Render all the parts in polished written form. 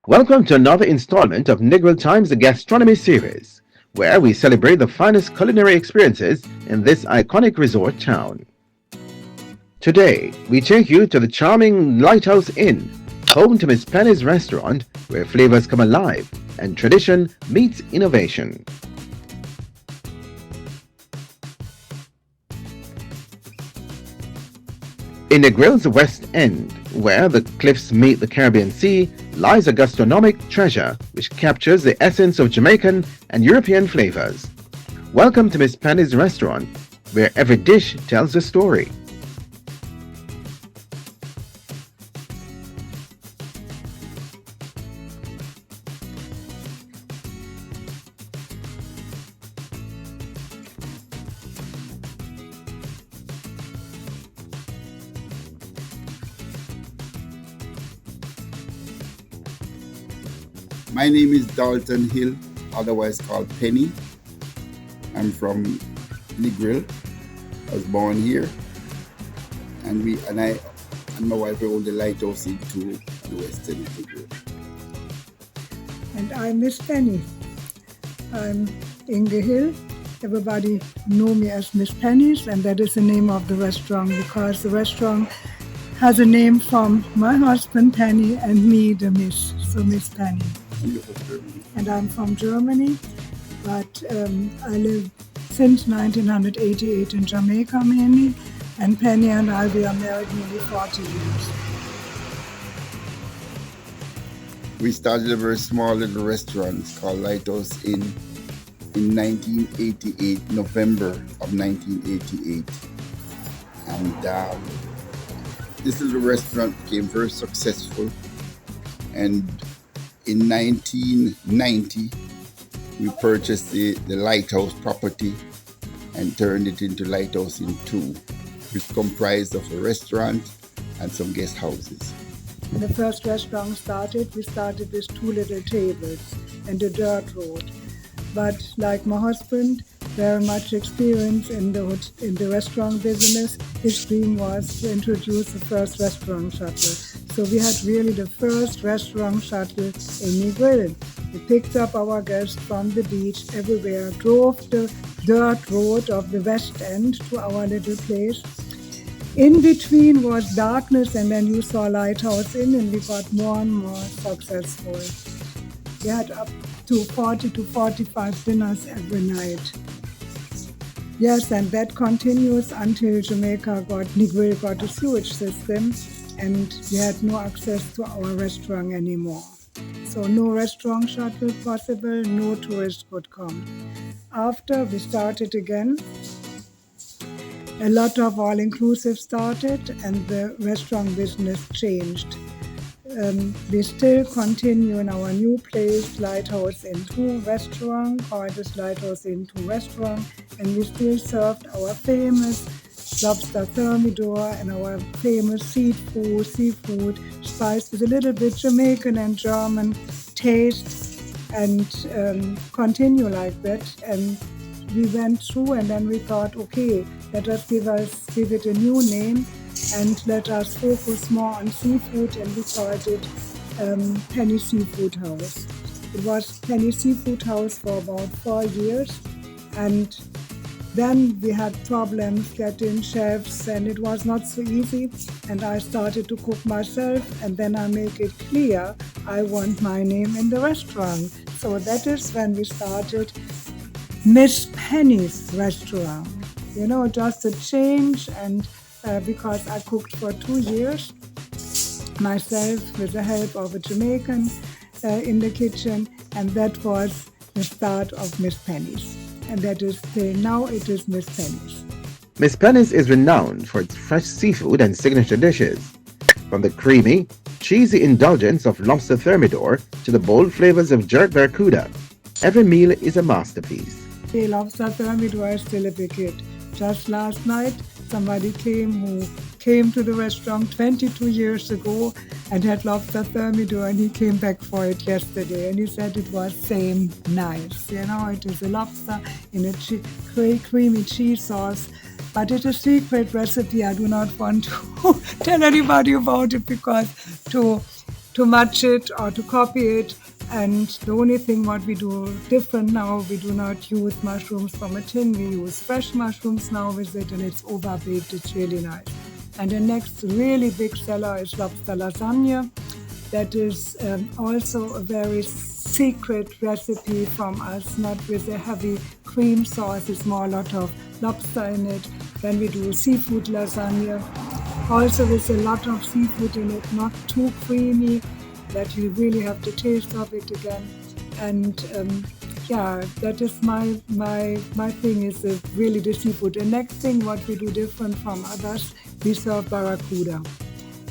Welcome to another installment of Negril Times, the gastronomy series, where we celebrate the finest culinary experiences in this iconic resort town. Today, we take you to the charming Lighthouse Inn, home to Miss Penny's restaurant, where flavors come alive and tradition meets innovation. In Negril's West End, where the cliffs meet the Caribbean Sea, lies a gastronomic treasure which captures the essence of Jamaican and European flavors. Welcome to Miss Penny's restaurant, where every dish tells a story. My name is Dalton Hill, otherwise called Penny. I'm from Negril. I was born here, and I and my wife own the lighthouse into the west end of Negril. And I'm Miss Penny. I'm Inge Hill. Everybody know me as Miss Penny's, and that is the name of the restaurant because the restaurant has a name from my husband Penny and me, the Miss. So Miss Penny. And I'm from Germany, but I live since 1988 in Jamaica mainly, and Penny and I, we are married nearly 40 years. We started a very small little restaurant called Lighthouse Inn in 1988, November of 1988. And this little restaurant became very successful. And in 1990, we purchased the Lighthouse property and turned it into Lighthouse Inn 2, which comprised of a restaurant and some guest houses. When the first restaurant we started with two little tables and a dirt road. But like my husband, very much experience in the restaurant business, his dream was to introduce the first restaurant shuttle. So we had really the first restaurant shuttle in Negril. We picked up our guests from the beach everywhere, drove the dirt road of the West End to our little place. In between was darkness, and then you saw Lighthouse Inn, and we got more and more successful. We had up to 40 to 45 dinners every night. Yes, and that continues until Negril got a sewage system, and we had no access to our restaurant anymore. So no restaurant shuttle possible, no tourists could come. After we started again, a lot of all-inclusive started and the restaurant business changed. We still continue in our new place, Lighthouse Inn 2 restaurant, called this Lighthouse Inn 2 restaurant, and we still served our famous lobster thermidor and our famous seafood spiced with a little bit Jamaican and German taste, and continue like that. And we went through, and then we thought, okay, let us give it a new name and let us focus more on seafood, and we called it Penny Seafood House. It was Penny Seafood House for about 4 years, and then we had problems getting chefs, and it was not so easy, and I started to cook myself, and then I make it clear I want my name in the restaurant. So that is when we started Miss Penny's restaurant. You know, just a change, and because I cooked for 2 years myself with the help of a Jamaican in the kitchen, and that was the start of Miss Penny's. And that is till now it is Miss Penny's. Miss Penny's is renowned for its fresh seafood and signature dishes. From the creamy, cheesy indulgence of lobster thermidor to the bold flavors of Jerk Barracuda, every meal is a masterpiece. The lobster thermidor is still a big hit. Just last night, somebody who came to the restaurant 22 years ago and had lobster thermidor, and he came back for it yesterday, and he said it was same nice. You know, it is a lobster in a creamy cheese sauce, but it's a secret recipe. I do not want to tell anybody about it because to to match it or to copy it. And the only thing what we do different now, we do not use mushrooms from a tin. We use fresh mushrooms now with it, and it's overbaked. It's really nice. And the next really big seller is lobster lasagna. That is also a very secret recipe from us, not with a heavy cream sauce. It's more a lot of lobster in it. Then we do seafood lasagna, also with a lot of seafood in it, not too creamy, that you really have the taste of it again. And yeah, that is my thing is really the seafood. The next thing what we do different from others, we serve barracuda.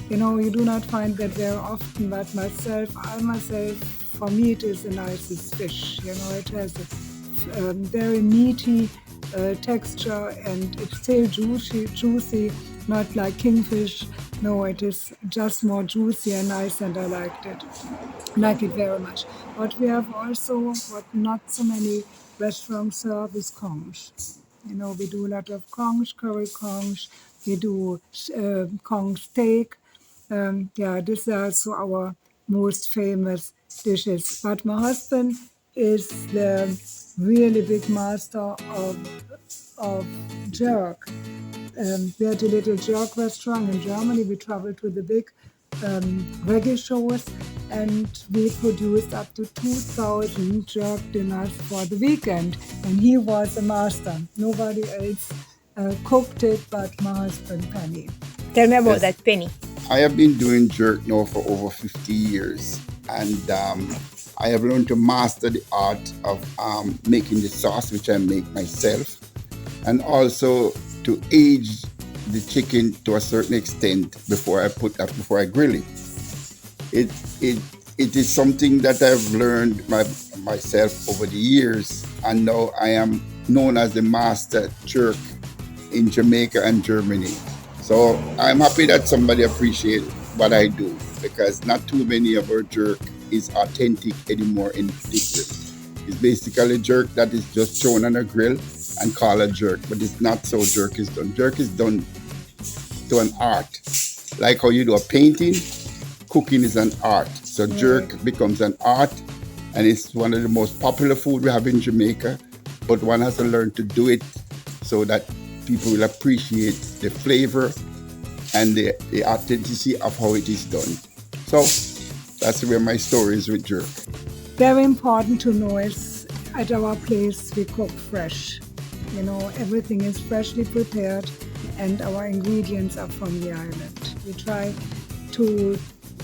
You know, you do not find that very often, but I myself, for me, it is the nicest fish. You know, it has a very meaty texture, and it's still juicy, not like kingfish. No, it is just more juicy and nice, and I like it very much. What we have also, what not so many restaurants serve, is conch. You know, we do a lot of conch, curry conch. We do conch steak. Yeah, this is also our most famous dishes. But my husband is the really big master of jerk. We had a little jerk restaurant in Germany. We traveled to the big reggae shows, and we produced up to 2,000 jerk dinners for the weekend. And he was a master. Nobody else cooked it but my husband, Penny. Tell me about Yes. that, Penny. I have been doing jerk now for over 50 years, and I have learned to master the art of making the sauce, which I make myself, and also to age the chicken to a certain extent before I grill it. It is something that I've learned myself over the years, and now I am known as the master jerk in Jamaica and Germany. So I'm happy that somebody appreciates what I do, because not too many of our jerk is authentic anymore in the grill. It's basically jerk that is just thrown on a grill and called a jerk, but it's not so jerk is done. Jerk is done to an art. Like how you do a painting, cooking is an art. So jerk becomes an art, and it's one of the most popular food we have in Jamaica, but one has to learn to do it so that people will appreciate the flavor and the authenticity of how it is done. So that's where my story is with jerk. Very important to know is at our place we cook fresh. You know, everything is freshly prepared, and our ingredients are from the island. We try to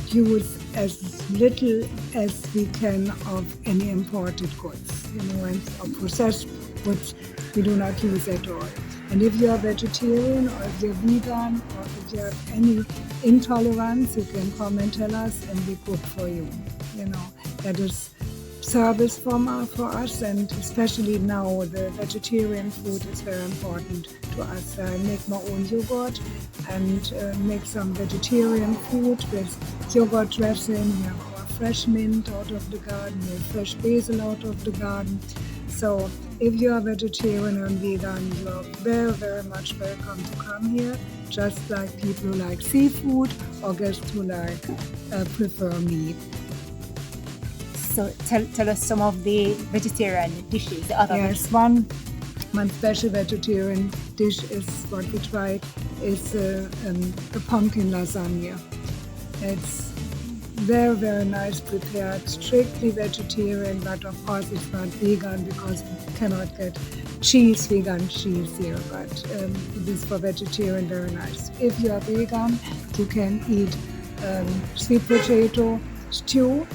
use as little as we can of any imported goods, you know, and of processed goods we do not use at all. And if you are vegetarian, or if you're vegan, or if you have any intolerance, you can come and tell us, and we cook for you. You know, that is service for us, and especially now the vegetarian food is very important to us. I make my own yogurt and make some vegetarian food with yogurt dressing. We have our fresh mint out of the garden, we have fresh basil out of the garden. So if you are vegetarian and vegan, you are very, very much welcome to come here, just like people who like seafood or guests who prefer meat. So tell us some of the vegetarian dishes, the other Yes, one special vegetarian dish is what we tried is the pumpkin lasagna. It's very, very nice prepared, strictly vegetarian, but of course it's not vegan because we cannot get vegan cheese here, but it is for vegetarian, very nice. If you are vegan, you can eat sweet potato stew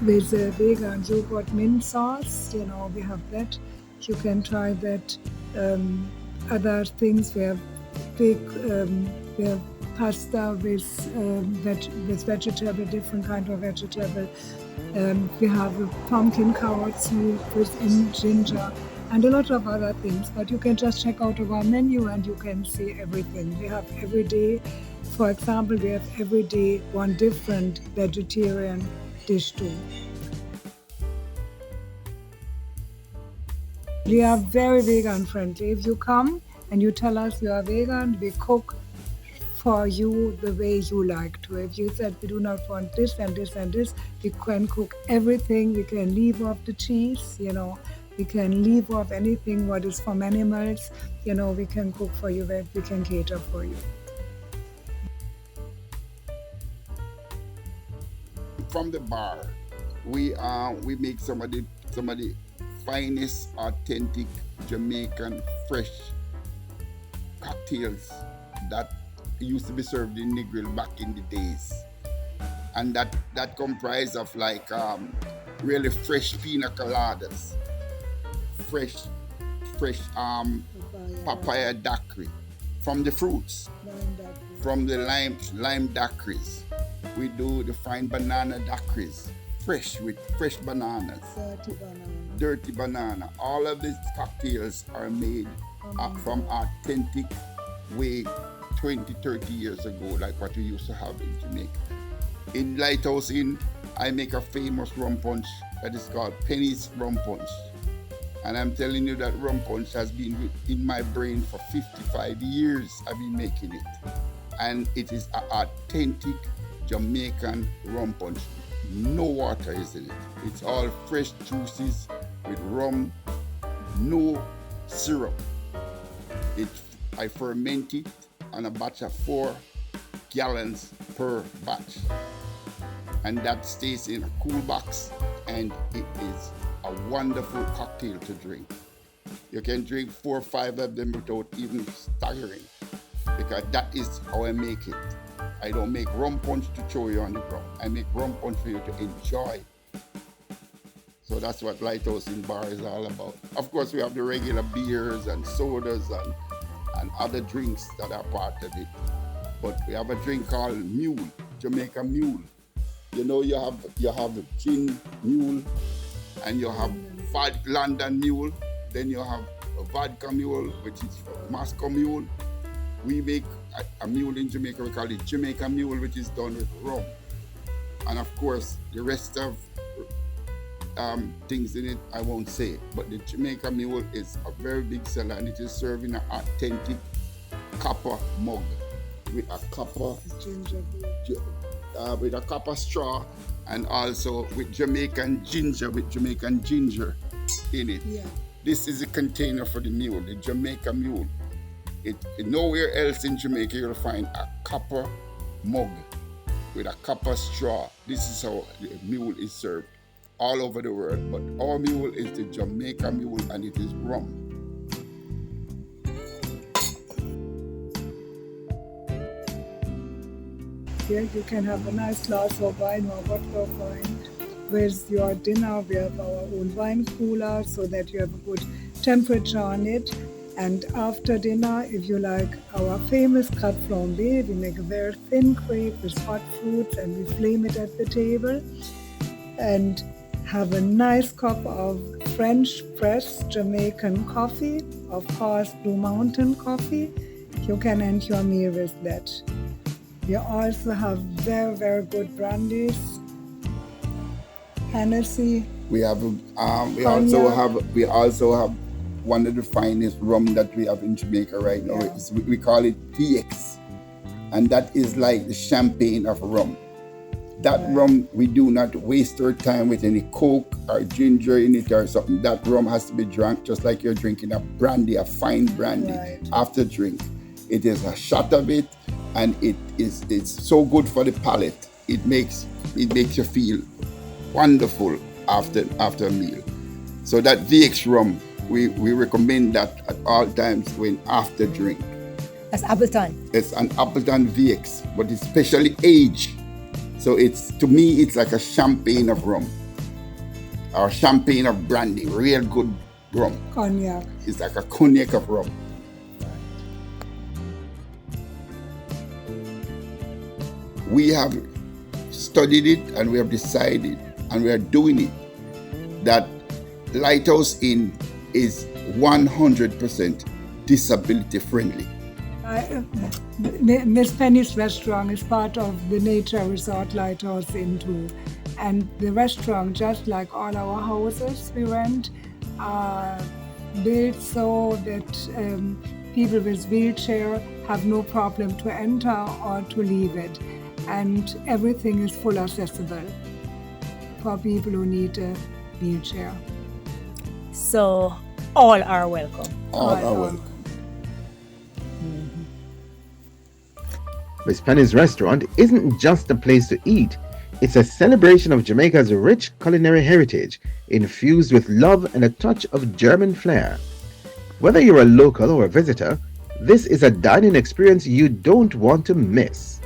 with a vegan yogurt mint sauce. You know, we have that. You can try that. Other things, we have pasta with vegetable, different kind of vegetable. We have a pumpkin carrot soup with ginger and a lot of other things. But you can just check out our menu and you can see everything. We have every day, for example, we have every day one different vegetarian dish too. We are very vegan friendly. If you come and you tell us you are vegan, we cook for you the way you like to. If you said we do not want this and this and this, we can cook everything. We can leave off the cheese, we can leave off anything what is from animals, we can cook for you, we can cater for you. From the bar, we make some of the finest, authentic Jamaican fresh cocktails that used to be served in Negril back in the days, and that comprise of like really fresh pina coladas, fresh papaya daiquiri from the fruits, from the lime daiquiris. We do the fine banana daiquiris, fresh with fresh bananas, dirty banana. All of these cocktails are made from authentic way 20, 30 years ago, like what we used to have in Jamaica. In Lighthouse Inn, I make a famous rum punch that is called Penny's Rum Punch. And I'm telling you that rum punch has been in my brain for 55 years. I've been making it. And it is an authentic Jamaican rum punch. No water is in it. It's all fresh juices with rum, no syrup. I ferment it on a batch of 4 gallons per batch. And that stays in a cool box, and it is a wonderful cocktail to drink. You can drink 4 or 5 of them without even staggering, because that is how I make it. I don't make rum punch to throw you on the ground. I make rum punch for you to enjoy. So that's what Lighthouse Inn Bar is all about. Of course, we have the regular beers and sodas and other drinks that are part of it. But we have a drink called Mule, Jamaica Mule. You have the gin mule, and you have London Mule. Then you have a vodka mule, which is Moscow Mule. We make a mule in Jamaica, we call it Jamaica Mule, which is done with rum. And of course, the rest of things in it, I won't say. But the Jamaica Mule is a very big seller, and it is served in an authentic copper mug with a copper with a copper straw, and also with Jamaican ginger in it. Yeah. This is a container for the mule, the Jamaica Mule. Nowhere else in Jamaica you'll find a copper mug with a copper straw. This is how the mule is served all over the world. But our mule is the Jamaica Mule, and it is rum. Here you can have a nice glass of wine or vodka of wine with your dinner. We have our own wine cooler so that you have a good temperature on it. And after dinner, if you like our famous crêpe flambée, we make a very thin crepe with hot fruits and we flame it at the table. And have a nice cup of French press Jamaican coffee, of course Blue Mountain coffee. You can end your meal with that. We also have very, very good brandies, Hennessy. We also have one of the finest rum that we have in Jamaica right now. Yeah. We call it VX, and that is like the champagne of rum. That rum, we do not waste our time with any Coke or ginger in it or something. That rum has to be drunk just like you're drinking a brandy, a fine brandy after drink. It is a shot of it, and it's so good for the palate. It makes you feel wonderful after a meal. So that VX rum, we recommend that at all times when after drink. That's Appleton. It's an Appleton VX, but it's specially aged. So to me it's like a champagne of rum, or champagne of brandy, real good rum. Cognac. It's like a cognac of rum. We have studied it, and we have decided, and we are doing it, that Lighthouse Inn is 100% disability friendly. Miss Penny's restaurant is part of the nature resort Lighthouse Inn too. And the restaurant, just like all our houses we rent, are built so that People with wheelchair have no problem to enter or to leave it. And everything is full accessible for people who need a wheelchair. So all are welcome. All are welcome. Miss Penny's restaurant isn't just a place to eat, it's a celebration of Jamaica's rich culinary heritage, infused with love and a touch of German flair. Whether you're a local or a visitor, this is a dining experience you don't want to miss.